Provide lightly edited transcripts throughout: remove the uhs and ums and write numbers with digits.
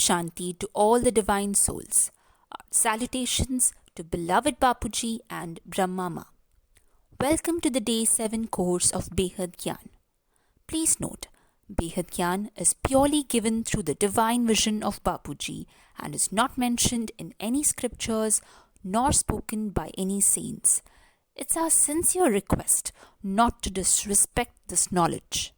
Shanti to all the divine souls. Our salutations to beloved Bapuji and Brahmama. Welcome to the Day 7 course of Behad Gyan. Please note, Behad Gyan is purely given through the divine vision of Bapuji and is not mentioned in any scriptures nor spoken by any saints. It's our sincere request not to disrespect this knowledge.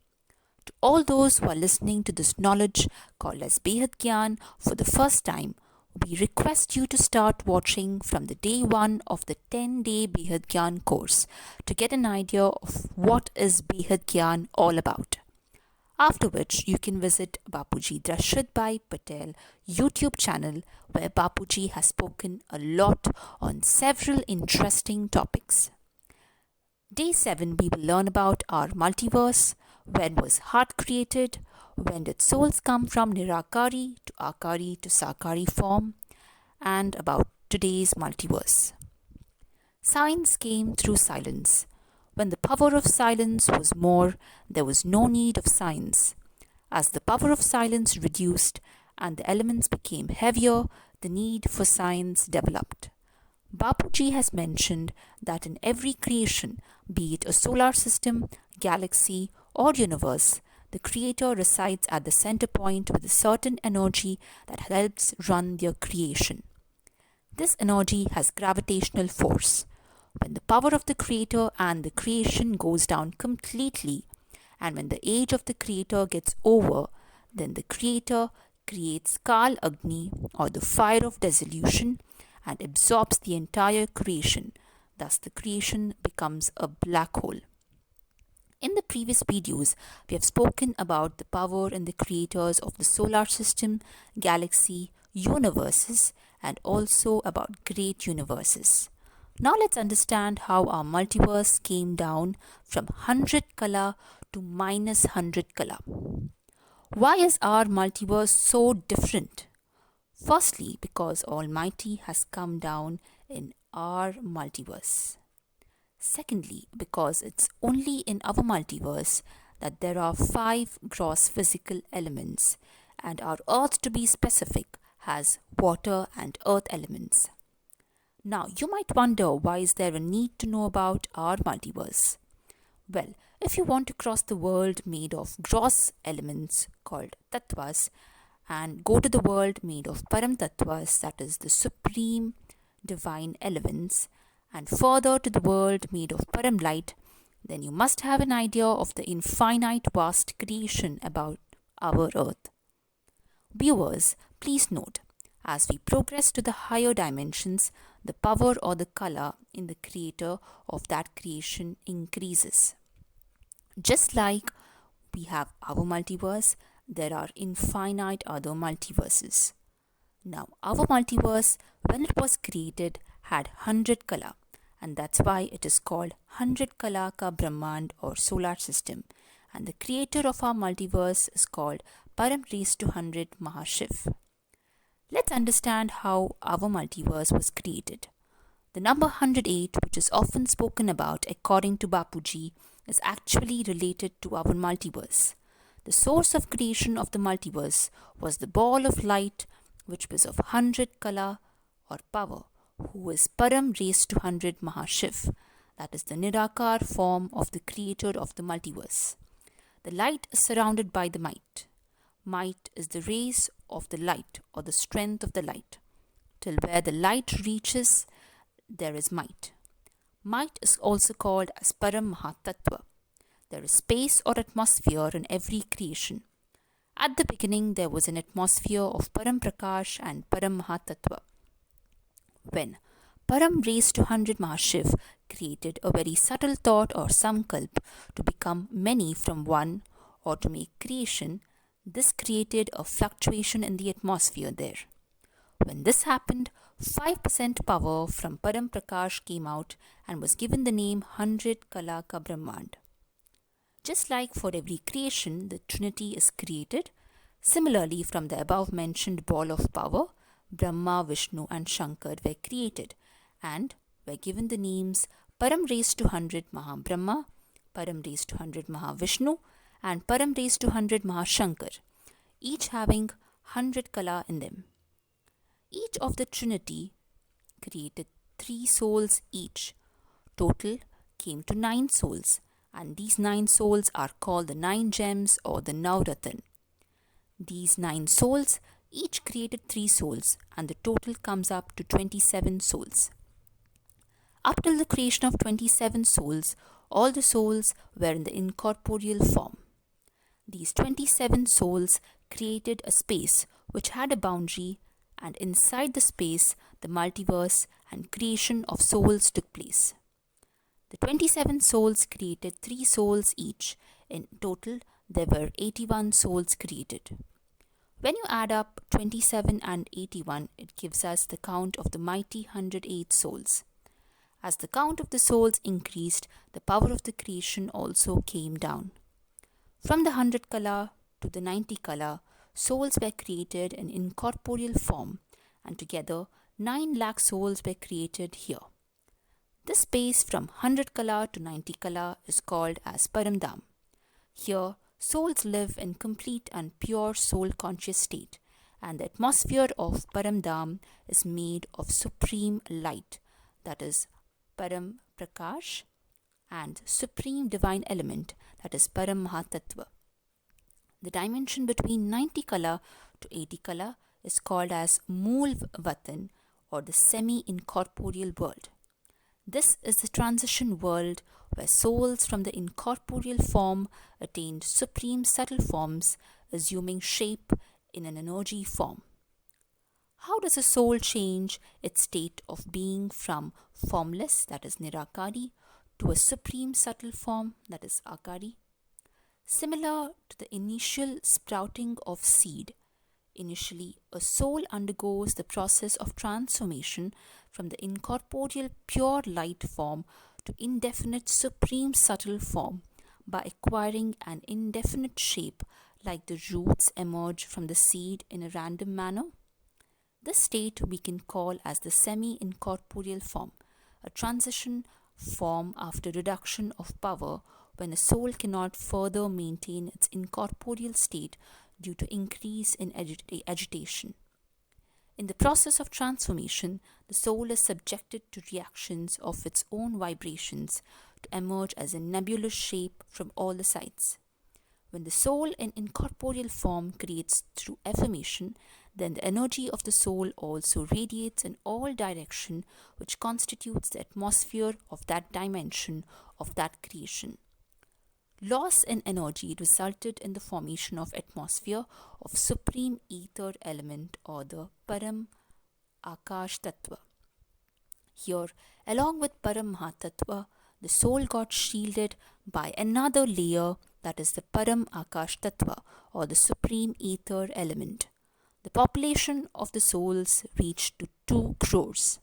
To all those who are listening to this knowledge called as Behad Gyan for the first time, we request you to start watching from the day 1 of the 10-day Behad Gyan course to get an idea of what is Behad Gyan all about. After which, you can visit Bapuji Sakshi Patel YouTube channel where Bapuji has spoken a lot on several interesting topics. Day 7, we will learn about our multiverse, when was heart created, when did souls come from Nirakari to Akari to Sakari form, and about today's multiverse. Science came through silence. When the power of silence was more, there was no need of science. As the power of silence reduced and the elements became heavier, the need for science developed. Bapuji has mentioned that in every creation, be it a solar system, galaxy, or universe, the creator resides at the center point with a certain energy that helps run their creation. This energy has gravitational force. When the power of the creator and the creation goes down completely, and when the age of the creator gets over, then the creator creates Kal Agni or the fire of dissolution and absorbs the entire creation. Thus, the creation becomes a black hole. In the previous videos, we have spoken about the power and the creators of the solar system, galaxy, universes, and also about great universes. Now let's understand how our multiverse came down from 100 kala to minus 100 kala. Why is our multiverse so different? Firstly, because Almighty has come down in our multiverse. Secondly, because it's only in our multiverse that there are 5 gross physical elements, and our Earth, to be specific, has water and earth elements. Now, you might wonder, why is there a need to know about our multiverse? Well, if you want to cross the world made of gross elements called tattvas and go to the world made of param tattvas, that is the supreme divine elements, and further to the world made of param light, then you must have an idea of the infinite vast creation about our earth. Viewers, please note, as we progress to the higher dimensions, the power or the color in the creator of that creation increases. Just like we have our multiverse, there are infinite other multiverses. Now, our multiverse, when it was created, had 100 kala, and that's why it is called 100 kala ka Brahmand or solar system, and the creator of our multiverse is called Param raised to 100 Mahashiv. Let's understand how our multiverse was created. The number 108, which is often spoken about according to Bapuji, is actually related to our multiverse. The source of creation of the multiverse was the ball of light, which was of 100 kala or power, who is Param raised to 100 Mahashiv, that is the Nirakar form of the creator of the multiverse. The light is surrounded by the might. Might is the rays of the light or the strength of the light. Till where the light reaches, there is might. Might is also called as Param Mahatattva. There is space or atmosphere in every creation. At the beginning, there was an atmosphere of Param Prakash and Param Mahatattva. When Param raised to 100 Mahashiv created a very subtle thought or samkalp to become many from one or to make creation, this created a fluctuation in the atmosphere there. When this happened, 5% power from Param Prakash came out and was given the name 100 Kala Ka Brahmand. Just like for every creation, the Trinity is created. Similarly, from the above mentioned ball of power, Brahma, Vishnu and Shankar were created and were given the names Param raised to 100 Mahabrahma, Param raised to 100 Mahavishnu and Param raised to 100 Mahashankar, each having 100 kala in them. Each of the trinity created 3 souls each. Total came to 9 souls, and these 9 souls are called the 9 gems or the Navratan. These 9 souls each created 3 souls, and the total comes up to 27 souls. Up till the creation of 27 souls, all the souls were in the incorporeal form. These 27 souls created a space which had a boundary, and inside the space, the multiverse and creation of souls took place. The 27 souls created 3 souls each. In total, there were 81 souls created. When you add up 27 and 81, it gives us the count of the mighty 108 souls. As the count of the souls increased, the power of the creation also came down. From the 100 kala to the 90 kala, souls were created in incorporeal form, and together 9 lakh souls were created here. This space from 100 kala to 90 kala is called as Paramdham. Here, souls live in complete and pure soul conscious state, and the atmosphere of Paramdham is made of supreme light, that is Param Prakash, and supreme divine element, that is Param Mahatattva. The dimension between 90 kala to 80 kala is called as Mool Vatan, or the semi-incorporeal world. This is the transition world where souls from the incorporeal form attained supreme subtle forms, assuming shape in an energy form. How does a soul change its state of being from formless, that is Nirakari, to a supreme subtle form, that is Akari? Similar to the initial sprouting of seed, initially a soul undergoes the process of transformation from the incorporeal pure light form to indefinite supreme subtle form by acquiring an indefinite shape like the roots emerge from the seed in a random manner. This state we can call as the semi-incorporeal form, a transition form after reduction of power when a soul cannot further maintain its incorporeal state due to increase in agitation. In the process of transformation, the soul is subjected to reactions of its own vibrations to emerge as a nebulous shape from all the sides. When the soul in incorporeal form creates through affirmation, then the energy of the soul also radiates in all direction, which constitutes the atmosphere of that dimension of that creation. Loss in energy resulted in the formation of atmosphere of supreme ether element or the Param Akash Tattva. Here, along with Param Mahatattva, the soul got shielded by another layer, that is the Param Akash Tattva or the supreme ether element. The population of the souls reached to 2 crores.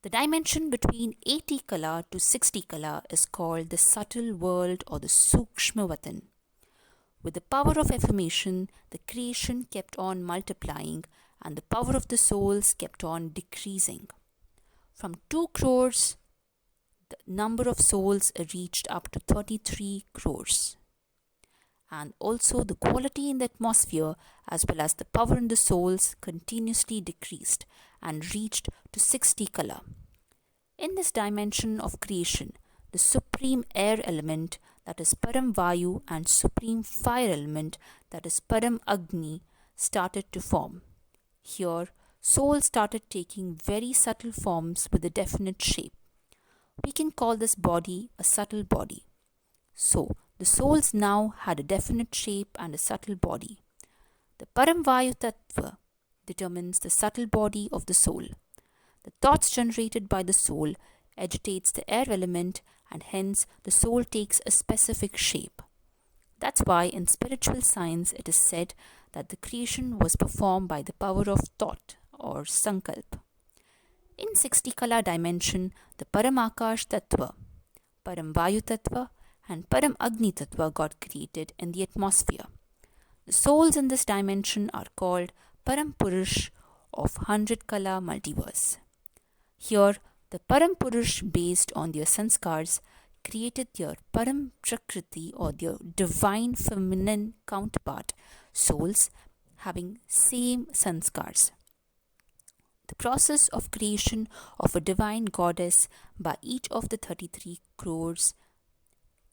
The dimension between 80 kala to 60 kala is called the subtle world or the Sukshma Vatan. With the power of affirmation, the creation kept on multiplying and the power of the souls kept on decreasing. From 2 crores, the number of souls reached up to 33 crores. And also the quality in the atmosphere as well as the power in the souls continuously decreased and reached to 60 kala. In this dimension of creation, the supreme air element, that is Param Vayu, and supreme fire element, that is Param Agni, started to form. Here, souls started taking very subtle forms with a definite shape. We can call this body a subtle body. So, the souls now had a definite shape and a subtle body. The Param Vayu Tattva determines the subtle body of the soul. The thoughts generated by the soul agitates the air element, and hence the soul takes a specific shape. That's why in spiritual science it is said that the creation was performed by the power of thought or sankalp. In 60 kala dimension, the Param Akash Tattva, Param Vayu Tattva and Param Agni Tattva got created in the atmosphere. The souls in this dimension are called Param Purush of 100 Kala multiverse. Here, the Param Purush, based on their sanskars, created their Param Prakriti or their divine feminine counterpart souls, having same sanskars. The process of creation of a divine goddess by each of the 33 crores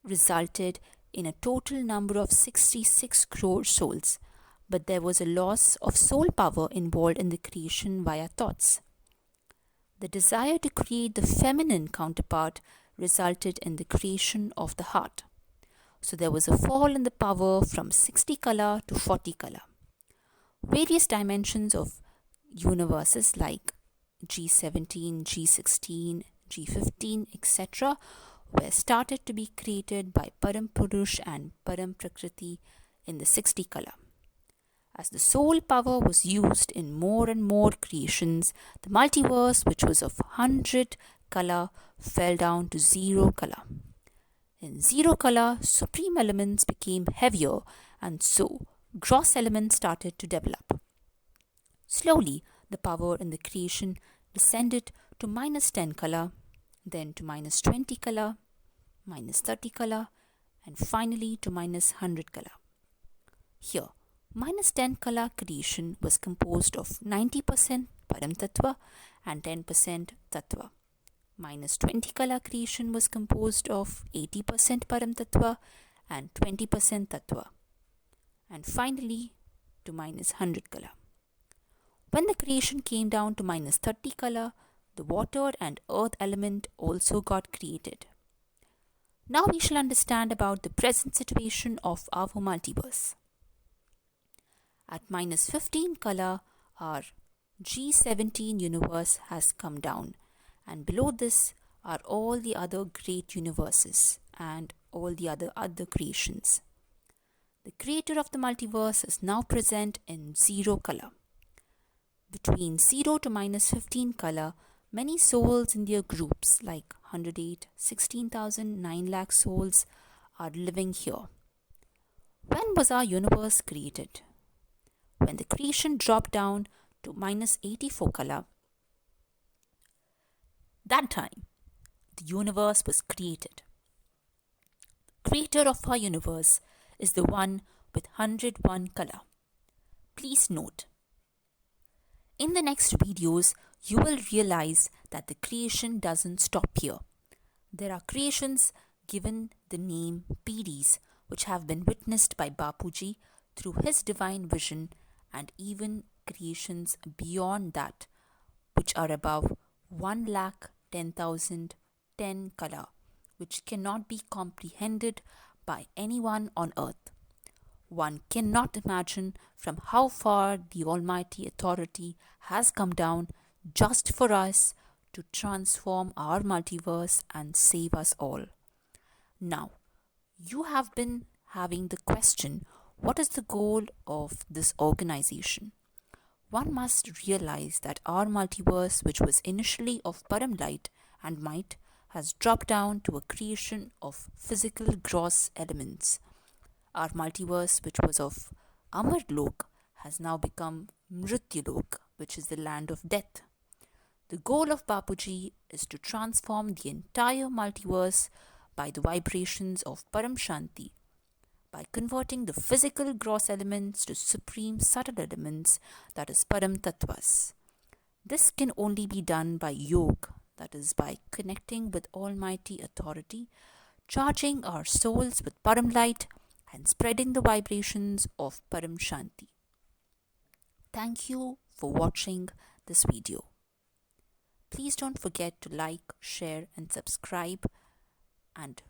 resulted in a total number of 66 crore souls, but there was a loss of soul power involved in the creation via thoughts. The desire to create the feminine counterpart resulted in the creation of the heart. So there was a fall in the power from 60 color to 40 color. Various dimensions of universes like G17, G16, G15, etc. were started to be created by Param Purush and Param Prakriti in the 60 color. As the soul power was used in more and more creations, the multiverse, which was of 100 color, fell down to 0 color. In 0 color, supreme elements became heavier, and so gross elements started to develop. Slowly, the power in the creation descended to minus 10 color, then to minus 20 color, minus 30 color, and finally to minus 100 color. Here, minus 10 color creation was composed of 90% Param Tattva and 10% Tattva. Minus 20 color creation was composed of 80% Param Tattva and 20% Tattva. And finally to minus 100 color. When the creation came down to minus 30 color, the water and earth element also got created. Now we shall understand about the present situation of our multiverse. At minus 15 color, our G17 universe has come down, and below this are all the other great universes and all the other creations. The creator of the multiverse is now present in 0 color. Between 0 to minus 15 color, many souls in their groups like 108, 16,000, 9 lakh souls are living here. When was our universe created? When the creation dropped down to minus 84 color, that time the universe was created. The creator of our universe is the one with 101 color. Please note, in the next videos, you will realize that the creation doesn't stop here. There are creations given the name PDs, which have been witnessed by Bapuji through his divine vision, and even creations beyond that, which are above 1,10,010 color, which cannot be comprehended by anyone on earth. One cannot imagine from how far the Almighty Authority has come down just for us to transform our multiverse and save us all. Now, you have been having the question, what is the goal of this organization? One must realize that our multiverse, which was initially of Param light and might, has dropped down to a creation of physical gross elements. Our multiverse, which was of Amar Lok, has now become Mrityulok, which is the land of death. The goal of Bapuji is to transform the entire multiverse by the vibrations of Param Shanti, by converting the physical gross elements to supreme subtle elements, that is Param Tattvas. This can only be done by yoga, that is by connecting with Almighty Authority, charging our souls with Param light, and spreading the vibrations of Param Shanti. Thank you for watching this video. Please don't forget to like, share and subscribe, and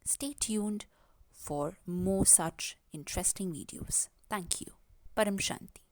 stay tuned for more such interesting videos. Thank you. Param Shanti.